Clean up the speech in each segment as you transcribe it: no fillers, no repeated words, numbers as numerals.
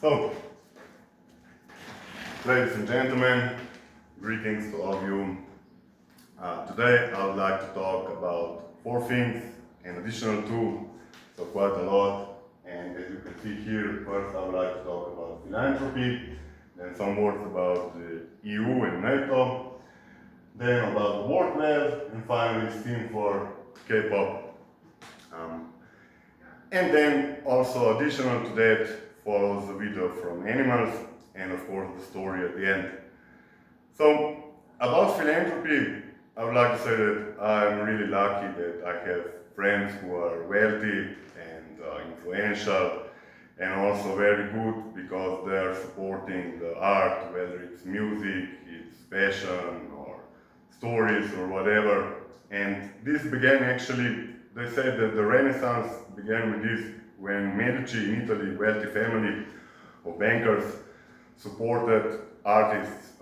So, ladies and gentlemen, greetings to all of you. Today I would like to talk about 4 things and additional 2, so quite a lot. And as you can see here, first I would like to talk about philanthropy, then some words about the EU and NATO, then about the world web, and finally theme for K-pop. And then also additional to that follows the video from animals and of course the story at the end. So about philanthropy, I would like to say that I'm really lucky that I have friends who are wealthy and influential and also very good because they are supporting the art, whether it's music, it's fashion or stories or whatever. And this began actually, they said that the Renaissance began with this when Medici in Italy, wealthy family of bankers, supported artists,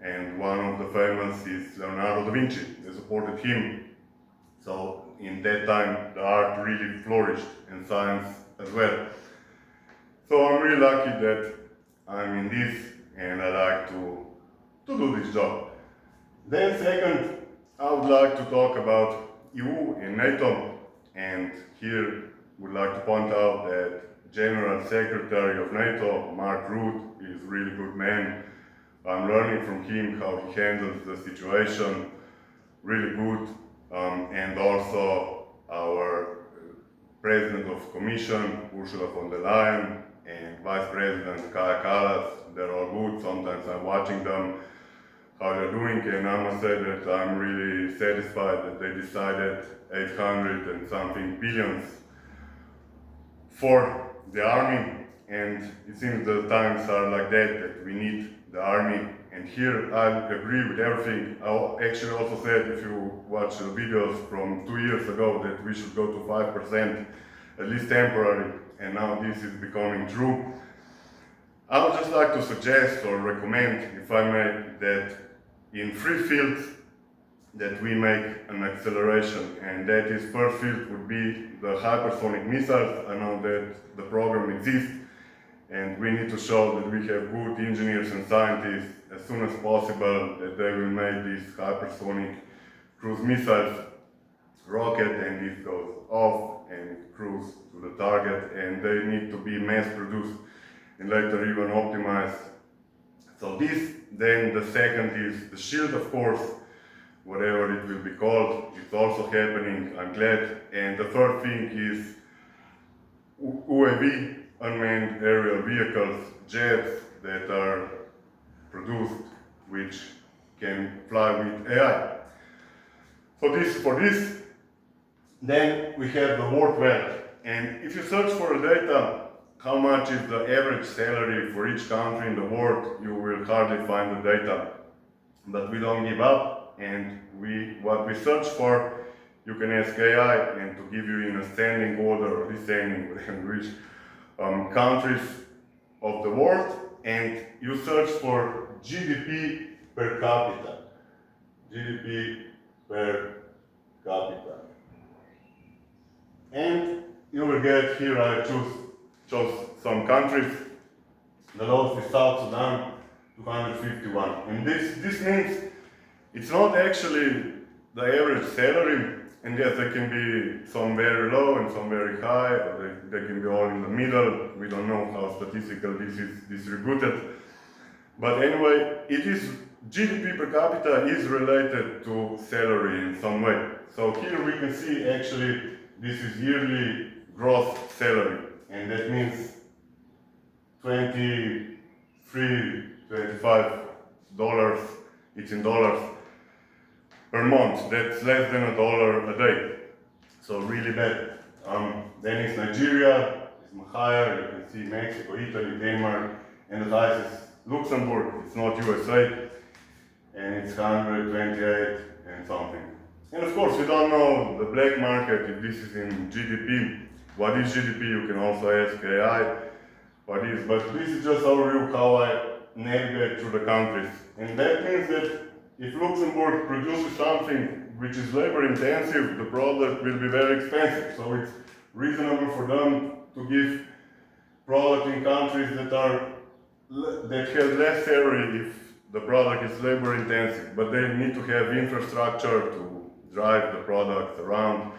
and one of the famous is Leonardo da Vinci. They supported him. So in that time, the art really flourished and science as well. So I'm really lucky that I'm in this and I like to do this job. Then second, I would like to talk about EU and NATO, and here would like to point out that General Secretary of NATO, Mark Rutte, is a really good man. I'm learning from him how he handles the situation, really good. And also our President of Commission, Ursula von der Leyen, and Vice President Kaja Kallas, they're all good. Sometimes I'm watching them, how they're doing, and I must say that I'm really satisfied that they decided 800 and something billions for the army, and it seems the times are like that we need the army. And here I agree with everything. I actually also said, if you watch the videos from 2 years ago, that we should go to 5%, at least temporary, and now this is becoming true. I would just like to suggest or recommend, if I may, that in 3 fields that we make an acceleration, and that is first field would be the hypersonic missiles. I know that the program exists and we need to show that we have good engineers and scientists as soon as possible, that they will make these hypersonic cruise missiles rocket and it goes off and it cruises to the target, and they need to be mass produced and later even optimized. So this, then the second is the shield, of course, whatever it will be called, it's also happening, I'm glad. And the third thing is UAV, unmanned aerial vehicles, jets that are produced which can fly with AI. So this for this. Then we have the world web. And if you search for the data, how much is the average salary for each country in the world, you will hardly find the data. But we don't give up, and what we search for, you can ask AI and to give you in ascending order or descending, which countries of the world, and you search for GDP per capita. GDP per capita. And you will get, here I chose some countries. The lowest is South Sudan, 251. And this means it's not actually the average salary, and yes, there can be some very low and some very high, or they can be all in the middle. We don't know how statistical this is distributed. But anyway, it is GDP per capita is related to salary in some way. So here we can see actually this is yearly gross salary, and that means $23, $25, it's in dollars, per month. That's less than $1 a day. So really bad. Then it's Nigeria, it's much higher. You can see Mexico, Italy, Denmark, and the highest is Luxembourg. It's not USA, and it's 128 and something. And of course, we don't know the black market, if this is in GDP. What is GDP? You can also ask AI what is, but this is just overview how I navigate through the countries. And that means that if Luxembourg produces something which is labor intensive, the product will be very expensive. So it's reasonable for them to give product in countries that have less salary if the product is labor intensive, but they need to have infrastructure to drive the product around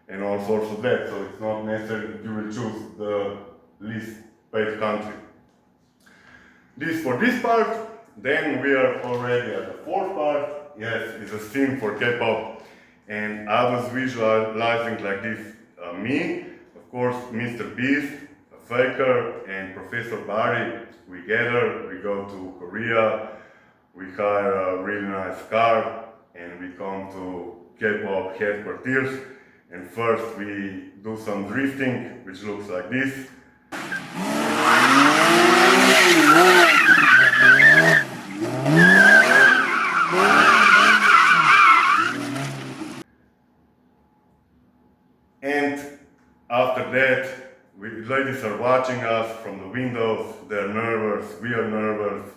and all sorts of that. So it's not necessary that you will choose the least paid country. This for this part. Then we are already at the fourth part. Yes, it's a scene for K-pop, and I was visualizing like this: me, of course, Mr. Beast, a faker, and Professor Barry. We gather, we go to Korea, we hire a really nice car, and we come to K-pop headquarters. And first we do some drifting, which looks like this. And after that, ladies are watching us from the windows, they're nervous, we are nervous,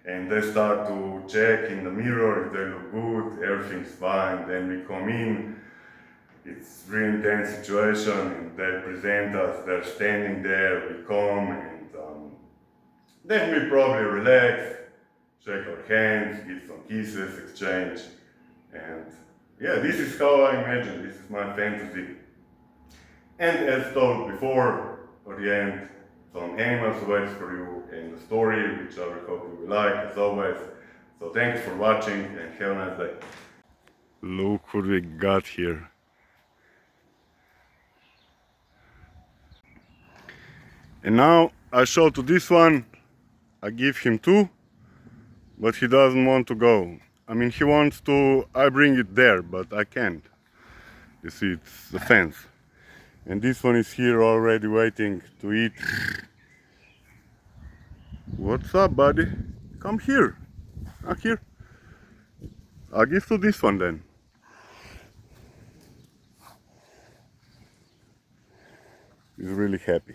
and they start to check in the mirror if they look good, everything's fine. Then we come in, it's a really intense situation, and they present us, they're standing there, we come, and then we probably relax, shake our hands, give some kisses, exchange, and yeah, this is how I imagine, this is my fantasy. And as told before, at the end, some animals waits for you in the story, which I hope you will like, as always. So thanks for watching and have a nice day. Look what we got here. And now I show to this one, I give him 2, but he doesn't want to go. I mean, he wants to, I bring it there, but I can't. You see, it's the fence. And this one is here already waiting to eat. What's up, buddy? Come here. Here. I'll give to this one then. He's really happy.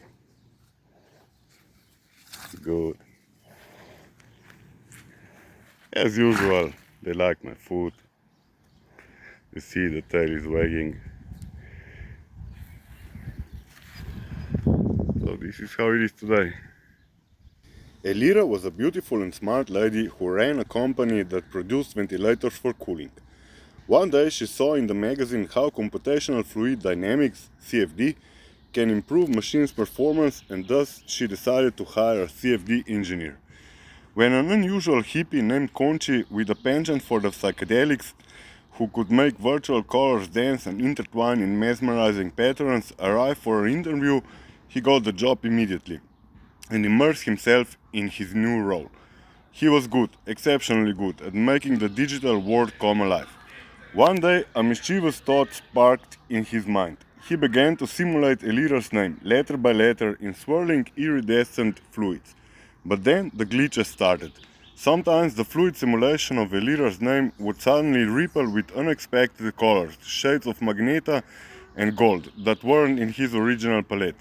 Good. As usual, they like my food. You see the tail is wagging. So this is how it is today. Elira was a beautiful and smart lady who ran a company that produced ventilators for cooling. One day she saw in the magazine how computational fluid dynamics, CFD, can improve machines' performance, and thus she decided to hire a CFD engineer. When an unusual hippie named Konchi, with a penchant for the psychedelics, who could make virtual colors dance and intertwine in mesmerizing patterns, arrived for an interview, he got the job immediately and immersed himself in his new role. He was good, exceptionally good, at making the digital world come alive. One day, a mischievous thought sparked in his mind. He began to simulate Elira's name, letter by letter, in swirling iridescent fluids. But then the glitches started. Sometimes the fluid simulation of Elira's name would suddenly ripple with unexpected colors, shades of magenta and gold, that weren't in his original palette.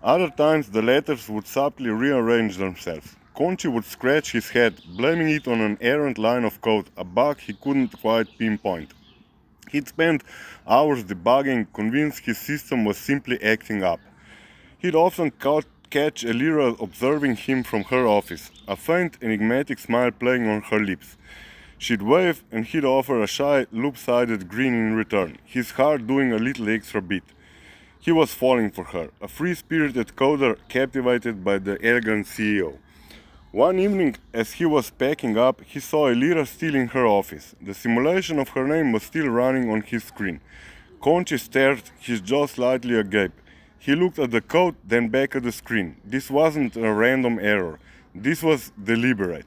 Other times the letters would subtly rearrange themselves. Konchi would scratch his head, blaming it on an errant line of code, a bug he couldn't quite pinpoint. He'd spent hours debugging, convinced his system was simply acting up. He'd often catch Elira observing him from her office, a faint, enigmatic smile playing on her lips. She'd wave, and he'd offer a shy, loop-sided grin in return, his heart doing a little extra beat. He was falling for her, a free-spirited coder captivated by the elegant CEO. One evening, as he was packing up, he saw Elira still in her office. The simulation of her name was still running on his screen. Konchi stared, his jaw slightly agape. He looked at the code, then back at the screen. This wasn't a random error. This was deliberate.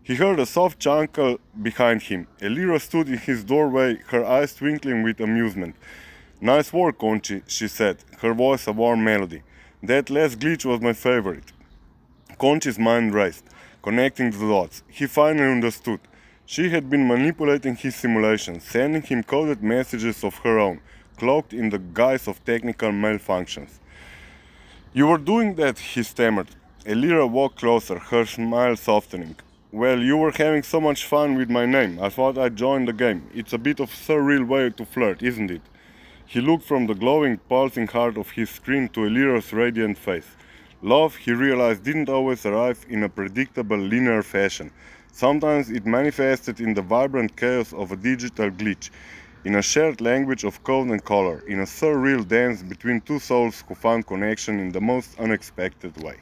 He heard a soft chuckle behind him. Elira stood in his doorway, her eyes twinkling with amusement. "Nice work, Konchi," she said, her voice a warm melody. "That last glitch was my favorite." Konchi's mind raced, connecting the dots. He finally understood. She had been manipulating his simulation, sending him coded messages of her own, cloaked in the guise of technical malfunctions. "You were doing that," he stammered. Elira walked closer, her smile softening. "Well, you were having so much fun with my name. I thought I'd join the game. It's a bit of a surreal way to flirt, isn't it?" He looked from the glowing, pulsing heart of his screen to Elira's radiant face. Love, he realized, didn't always arrive in a predictable linear fashion. Sometimes it manifested in the vibrant chaos of a digital glitch, in a shared language of code and color, in a surreal dance between two souls who found connection in the most unexpected way.